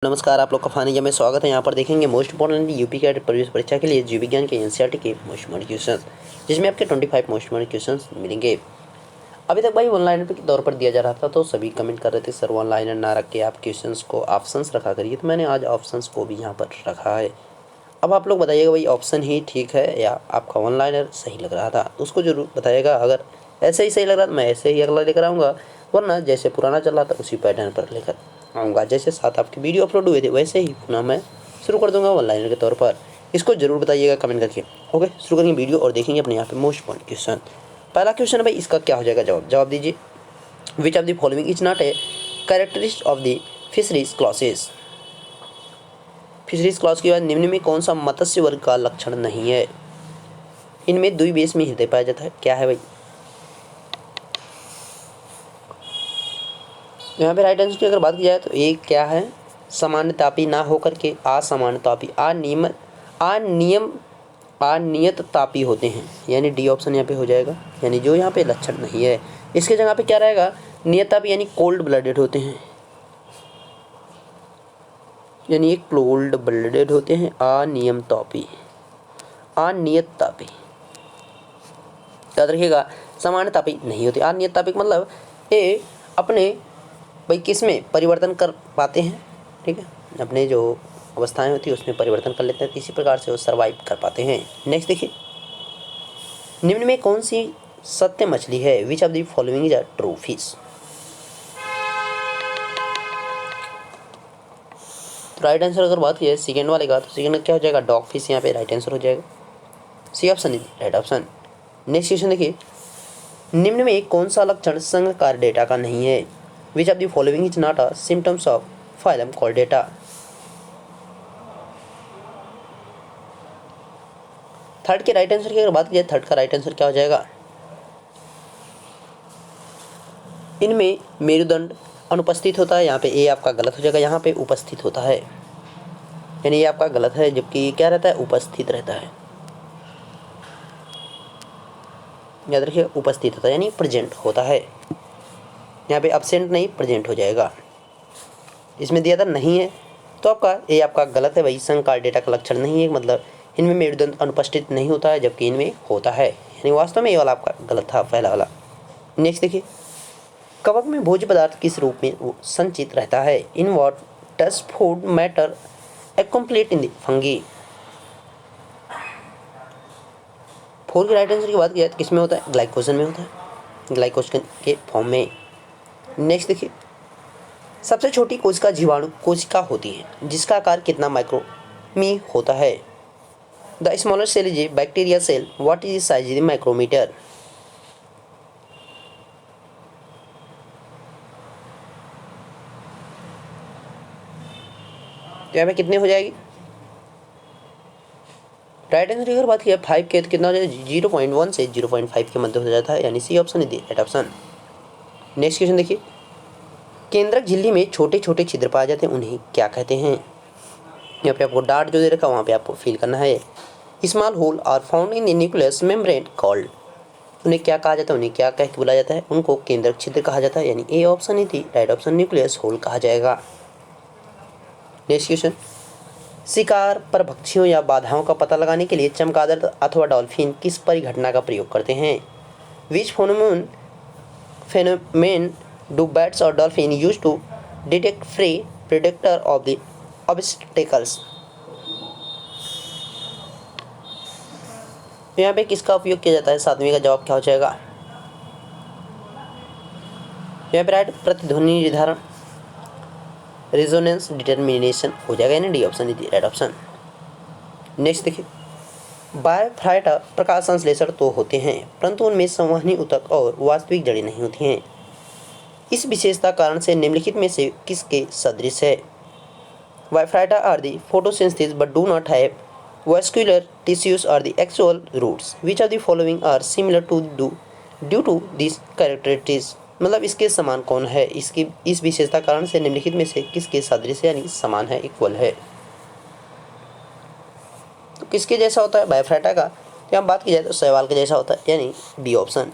नमस्कार, आप लोग का फानी में स्वागत है। यहाँ पर देखेंगे मोस्ट इंपॉर्टेंट यूपी कैट प्रवेश परीक्षा के लिए जीव विज्ञान के एनसीईआरटी के मोस्ट इंपॉर्टेंट क्वेश्चंस, जिसमें आपके 25 मोस्ट इंपॉर्टेंट क्वेश्चंस मिलेंगे। अभी तक भाई ऑनलाइन के तौर पर दिया जा रहा था, तो सभी कमेंट कर रहे थे सर ऑनलाइन ना रख के आप क्वेश्चंस को ऑप्शंस रखा करिए, तो मैंने आज ऑप्शंस को भी यहाँ पर रखा है। अब आप लोग बताइएगा भाई ऑप्शन ही ठीक है या आपका ऑनलाइनर सही लग रहा था, तो उसको जरूर बताइएगा। अगर ऐसे ही सही लग रहा तो मैं ऐसे ही अगला लेकर आऊँगा, वरना जैसे पुराना चल रहा था उसी पैटर्न पर लेकर आऊँगा। जैसे साथ आपके वीडियो अपलोड हुए थे वैसे ही पुनः मैं शुरू कर दूंगा ऑनलाइनर के तौर पर। इसको जरूर बताइएगा कमेंट करके। ओके, शुरू करेंगे वीडियो और देखेंगे अपने यहाँ पे मोस्ट इंपॉर्टेंट क्वेश्चन। पहला क्वेश्चन है भाई, इसका क्या हो जाएगा जवाब दीजिए। विच of the following is not a characteristic of the fisheries clauses. Fisheries clause के बाद निम्न में कौन सा मत्स्य वर्ग का लक्षण नहीं है। इनमें द्विबेश में हृदय पाया जाता है, क्या है भाई। यहाँ पे राइट आंसर की अगर बात की जाए तो एक क्या है, सामान्य तापी ना होकर के असामान्य तापी अनियत तापी होते हैं, यानी डी ऑप्शन यहाँ पे हो जाएगा। यानी जो यहाँ पे लक्षण नहीं है, इसके जगह पे क्या रहेगा, नियत तापी यानी कोल्ड ब्लडेड होते हैं, यानी एक कोल्ड ब्लडेड होते हैं। अनियत तापी याद रखिएगा, सामान्य तापी नहीं होते। अनियत तापी मतलब ये अपने भाई किस में परिवर्तन कर पाते हैं, ठीक है, अपने जो अवस्थाएं होती है उसमें परिवर्तन कर लेते हैं, इसी प्रकार से वो सर्वाइव कर पाते हैं। नेक्स्ट देखिए, निम्न में कौन सी सत्य मछली है। विच of the following is a true fish. तो राइट आंसर अगर बात की जाए सेकेंड वाले का, तो सेकेंड का क्या हो जाएगा, डॉग फिश यहाँ पे राइट आंसर हो जाएगा। C option is right option. Next question देखिए, निम्न में कौन सा लक्षण संघकार डेटा का नहीं है। विच of the following is not a symptoms of phylum Chordata. Third के राइट आंसर की अगर बात की जाए, थर्ड का राइट आंसर क्या हो जाएगा, इनमें मेरुदंड अनुपस्थित होता है। यहाँ पे ए आपका गलत हो जाएगा, यहाँ पे उपस्थित होता है, यानी ये आपका गलत है, जबकि क्या रहता है, उपस्थित रहता है। याद रखिए, उपस्थित होता है यानी प्रेजेंट होता है। यहाँ पे अब्सेंट नहीं, प्रेजेंट हो जाएगा। इसमें दिया था नहीं है, तो आपका ये आपका गलत है भाई, संघकार डेटा का लक्षण नहीं है, मतलब इनमें मेरुदंड अनुपस्थित नहीं होता है, जबकि इनमें होता है, यानी वास्तव में ये वाला आपका गलत था, पहला वाला। नेक्स्ट देखिए, कवक में भोज्य पदार्थ किस रूप में संचित रहता है। In what does food matter accumulate in the fungi. Four के राइट आंसर की बात की जाए तो किस में होता है, ग्लाइकोजन में होता है, ग्लाइकोजन के फॉर्म में। नेक्स्ट देखिए, सबसे छोटी कोशिका जीवाणु कोशिका होती है जिसका आकार कितना माइक्रोमी होता है। The smaller cell is a bacteria cell, what is size in micrometre. तो यहाँ पे कितने हो जाएगी, राइट आंसर की अगर बात की 5 के तो कितना हो जाएगा, 0.1 से 0.5 के मध्य हो जाता है, यानी C option is right option. Next question देखिए, केंद्रक झिल्ली में छोटे छोटे छिद्र पाए जाते हैं, उन्हें क्या कहते हैं। यहाँ पे आपको डार्ट जो दे रखा है वहाँ पे आपको फिल करना है। Small hole are found in the nucleus membrane called. उन्हें क्या कहा जाता है, उन्हें क्या कह के बुलाया जाता है, उनको केंद्रक छिद्र कहा जाता है, यानी ए ऑप्शन ही थी राइट ऑप्शन, न्यूक्लियस होल कहा जाएगा। नेक्स्ट क्वेश्चन, शिकार पर भक्षियों या बाधाओं का पता लगाने के लिए चमगादड़ अथवा डॉल्फिन किस परिघटना का प्रयोग करते हैं। विच फेनोमेन डू बैट्स और dolphin use to detect free predator of the obstacles. यहाँ पे किसका उपयोग किया जाता है, सातवीं का जवाब क्या हो जाएगा, यहाँ पे राइट प्रतिध्वनि निर्धारण, रेजोनेंस डिटर्मिनेशन हो जाएगा, यानी D option is right option. Next देखिए, बायोफाइटा प्रकाश संश्लेषण तो होते हैं परंतु उनमें संवहनी ऊतक और वास्तविक जड़ें नहीं होती हैं। इस विशेषता कारण से निम्नलिखित में से किसके सदृश है। Bryophyta are the photosynthesis but do not have vascular tissues are the actual roots. Which of the following are similar to due to these characteristics। मतलब इसके समान कौन है, इसकी इस विशेषता कारण से निम्नलिखित में से किसके सदृश यानी समान है, इक्वल है। तो किसके जैसा होता है बायोफाइटा का, यहाँ बात की जाए तो शैवाल के जैसा होता है, यानी बी ऑप्शन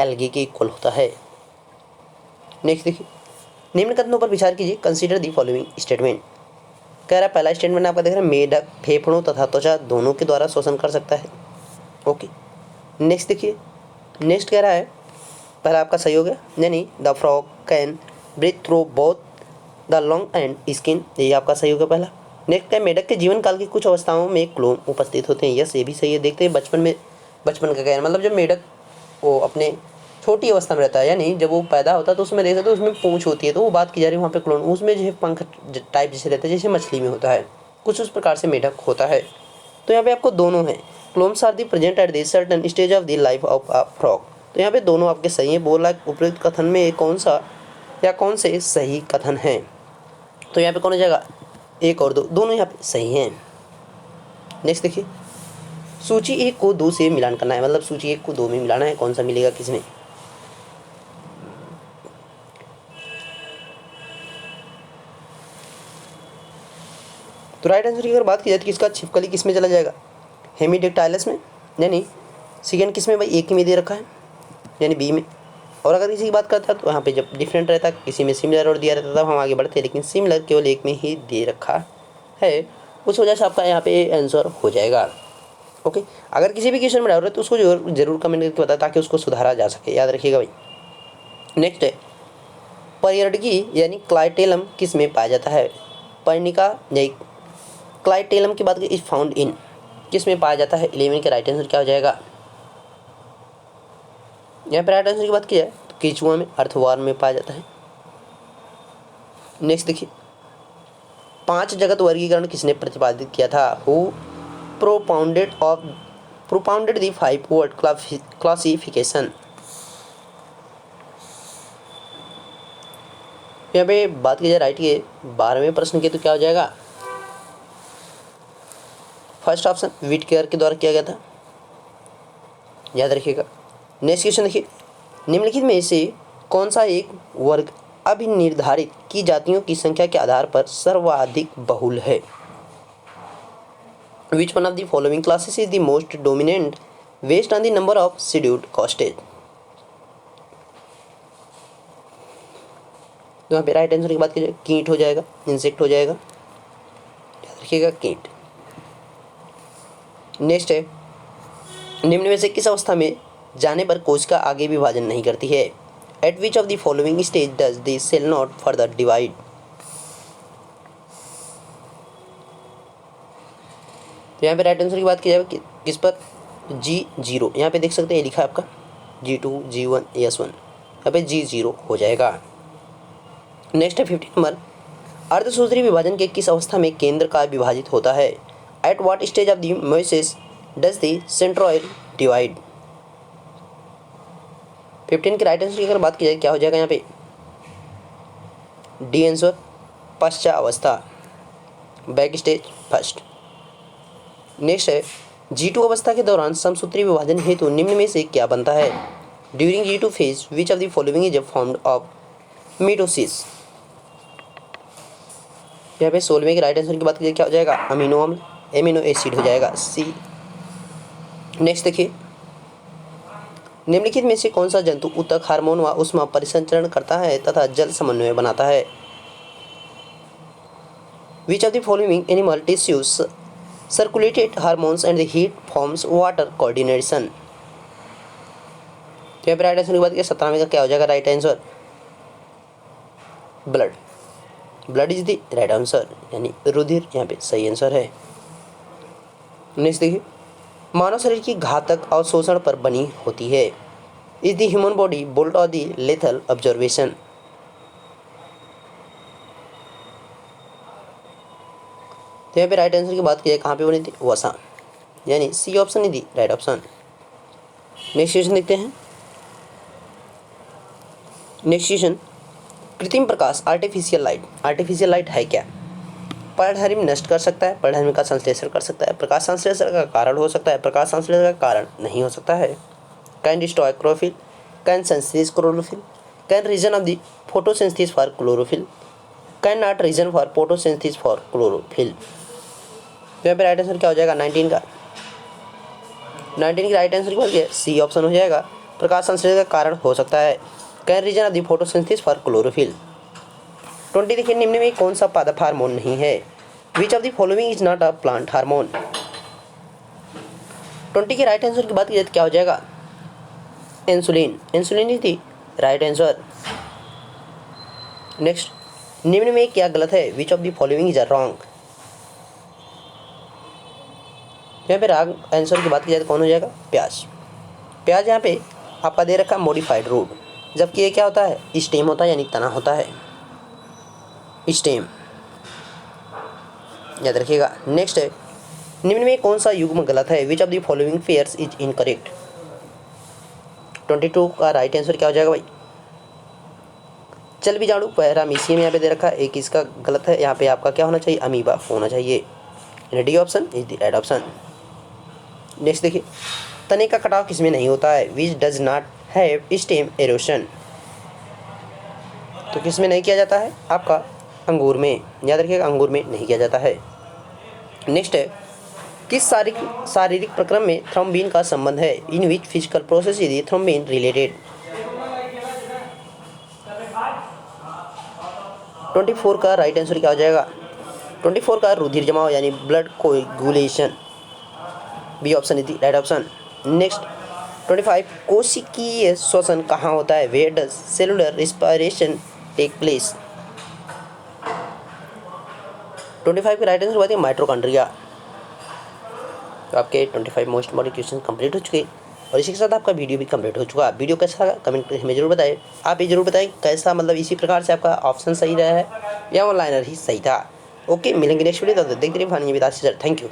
एल्गी के इक्वल होता है। नेक्स्ट देखिए, निम्न कथनों पर विचार कीजिए, कंसीडर दी फॉलोइंग स्टेटमेंट। कह रहा है पहला स्टेटमेंट आपका देख रहे हैं, मेढक फेफड़ों तथा त्वचा दोनों के द्वारा श्वसन कर सकता है। ओके, नेक्स्ट देखिए, नेक्स्ट कह रहा है पहला आपका सही हो गया, यानी the frog can breathe through both the lung and skin, ये आपका सही हो गया पहला। नेक्स्ट है मेढक के जीवन काल की कुछ अवस्थाओं में क्लोन उपस्थित होते हैं, यस ये भी सही है। देखते हैं बचपन का कहना मतलब जब मेढक वो अपने छोटी अवस्था में रहता है, यानी जब वो पैदा होता है तो उसमें देख सकते हो उसमें पूंछ होती है, तो वो बात की जा रही है वहाँ पे क्लोन, उसमें जो है पंख टाइप जैसे रहता है जैसे मछली में होता है, कुछ उस प्रकार से मेढक होता है। तो यहाँ पे आपको दोनों है, clones are the present at the certain stage of the life of a frog. तो यहाँ पे दोनों आपके सही है। बोला उपयुक्त कथन में कौन सा या कौन से सही कथन है, तो यहाँ पे कौन हो जाएगा, एक और दो, दोनों यहाँ पे सही हैं। नेक्स्ट देखिए, सूची 1 को 2 से मिलान करना है, मतलब सूची 1 को 2 में मिलाना है, कौन सा मिलेगा किसमें। तो राइट आंसर की अगर बात की जाए तो किसका छिपकली किस में चला जाएगा, हेमीडेक्टाइलस में, यानी सेकेंड किस में भाई, एक में दे रखा है यानी बी में। और अगर किसी की बात करता है तो यहाँ पे जब डिफरेंट रहता है, किसी में सिमिलर और दिया रहता है तब हम आगे बढ़ते हैं, लेकिन सिमिलर केवल एक में ही दे रखा है, उस वजह से आपका यहाँ पे आंसर हो जाएगा। ओके, अगर किसी भी क्वेश्चन में डाउट है तो उसको जरूर कमेंट करके बताएं ताकि उसको सुधारा जा सके, याद रखिएगा भाई। नेक्स्ट है पर्यटकी यानी क्लाइटेलम किस में पाया जाता है, पर्णिका नहीं, क्लाइटेलम की बात की इज फाउंड इन किस में पाया जाता है, 11 का राइट आंसर क्या हो जाएगा। यहाँ पर राइट आंसर की बात की जाए तो केचुआ में, अर्थवार में पाया जाता है। नेक्स्ट देखिए, 5 जगत वर्गीकरण किसने प्रतिपादित किया था, who propounded the 5 word classification. यहाँ पे बात की जाए राइट के 12वें प्रश्न की तो क्या हो जाएगा, फर्स्ट ऑप्शन व्हिटकेयर के द्वारा किया गया था, याद रखिएगा। नेक्स्ट क्वेश्चन देखिए, निम्नलिखित में से कौन सा एक वर्ग अभिनिर्धारित की जातियों की संख्या के आधार पर सर्वाधिक बहुल है, which one of the following classes is the most dominant based on the number of scheduled castes. तो यहाँ पे राइट आंसर की बात की जाए कीट हो जाएगा, इंसेक्ट हो जाएगा, याद रखिएगा कीट। नेक्स्ट है, निम्न में से किस अवस्था में जाने पर कोशिका आगे विभाजन नहीं करती है, at which of the following stage does the cell not further divide. तो यहाँ पे राइट आंसर की बात की जाए किस पर, G0, यहाँ पे देख सकते हैं लिखा है आपका G2 G1 S1, यहाँ पे G0 हो जाएगा। नेक्स्ट है 15 नंबर, अर्धसूत्री विभाजन के किस अवस्था में केंद्र का विभाजित होता है, at what stage of the meiosis does the centroid divide. 15 के राइट आंसर की अगर बात की जाए क्या हो जाएगा यहाँ पे, डी आंसर पश्चावस्था, बैक स्टेज फर्स्ट। नेक्स्ट है, G2 अवस्था के दौरान समसूत्री विभाजन हेतु निम्न में से क्या बनता है, during G2 phase which of the following is formed of mitosis. यहाँ पे 16वें के राइट आंसर की बात की जाए क्या हो जाएगा, अमीनो अम्ल, एमिनो एसिड हो जाएगा C। नेक्स्ट देखिए, निम्नलिखित में से कौन सा जंतु उत्तक हार्मोन व उष्मा परिसंचरण करता है तथा जल समन्वय बनाता है, विच of the following animal tissues circulated hormones and the heat forms water coordination. तो यहाँ पर राइट आंसर की बात की 17वें का क्या हो जाएगा right answer, blood, blood is the right answer, यानी रुधिर यहाँ पे सही आंसर है। नेक्स्ट देखिए, मानव शरीर की घातक अवशोषण पर बनी होती है, is the human body bolt और द लेथल ऑब्जर्वेशन। तो यहाँ पे राइट आंसर की बात की जाए कहाँ पे बनी थी, वसा, यानी C option is the right option. Next question देखते हैं। नेक्स्ट क्वेश्चन, कृत्रिम प्रकाश आर्टिफिशियल लाइट है क्या, परधर्मी नष्ट कर सकता है, परधर्मी का संश्लेषण कर सकता है, प्रकाश संश्लेषण का कारण हो सकता है, प्रकाश संश्लेषण का कारण नहीं हो सकता है, can destroy chlorophyll, can synthesis chlorophyll, can reason of the photosynthesis for chlorophyll, can not reason for photosynthesis for chlorophyll. तो यहाँ पे राइट आंसर क्या हो जाएगा 19 का, 19 की राइट आंसर क्या है, सी ऑप्शन हो जाएगा, प्रकाश संश्लेषण का कारण हो सकता है, can reason of the photosynthesis for chlorophyll. 20 देखिए, निम्न में कौन सा पादप हार्मोन नहीं है, विच of the following is not a plant hormone. 20 के राइट आंसर की बात की जाए तो क्या हो जाएगा, insulin. Insulin is the right answer. Next, निम्न में क्या गलत है, विच of the following is wrong. यहाँ पे रॉन्ग आंसर की बात की जाए तो कौन हो जाएगा, प्याज। प्याज यहाँ पे आपका दे रखा मॉडिफाइड रूट, जबकि ये क्या होता है, स्टेम होता है, यानी तना होता है, स्टेम, याद रखिएगा। नेक्स्ट है, निम्न में कौन सा युग्म गलत है, विच of the following pairs is incorrect. 22 का राइट आंसर क्या हो जाएगा भाई, चल भी झाड़ू पैरामीशियम यहाँ पे दे रखा है, एक इसका गलत है, यहाँ पे आपका क्या होना चाहिए, अमीबा होना चाहिए। D option is the right option. Next देखिए, तने का कटाव किसमें नहीं होता है, which does not have stem erosion. तो किसमें नहीं किया जाता है, आपका अंगूर में, याद रखिएगा अंगूर में नहीं किया जाता है। नेक्स्ट है, किस शारीरिक प्रक्रम में थ्रोम्बिन का संबंध है, in which physical process is thrombin related. 24 का राइट आंसर क्या हो जाएगा, 24 का रुधिर जमाव यानी blood coagulation, B option is the right option. Next 25, कोशिकीय श्वसन कहाँ होता है, where does cellular respiration take place. 25 के राइट आंसर बात है माइटोकॉन्ड्रिया। तो आपके 25 मोस्ट इंपॉर्टेंट क्वेश्चन कंप्लीट हो चुके और इसी के साथ आपका वीडियो भी कंप्लीट हो चुका। वीडियो कैसा लगा कमेंट करके हमें जरूर बताएं। आप ये जरूर बताएं कैसा, मतलब इसी प्रकार से आपका ऑप्शन सही रहा है या ऑनलाइनर ही सही था। ओके, मिलेंगे नेक्स्ट वीडियो, तब तक देखते रहिए फानी विदास सर, थैंक यू।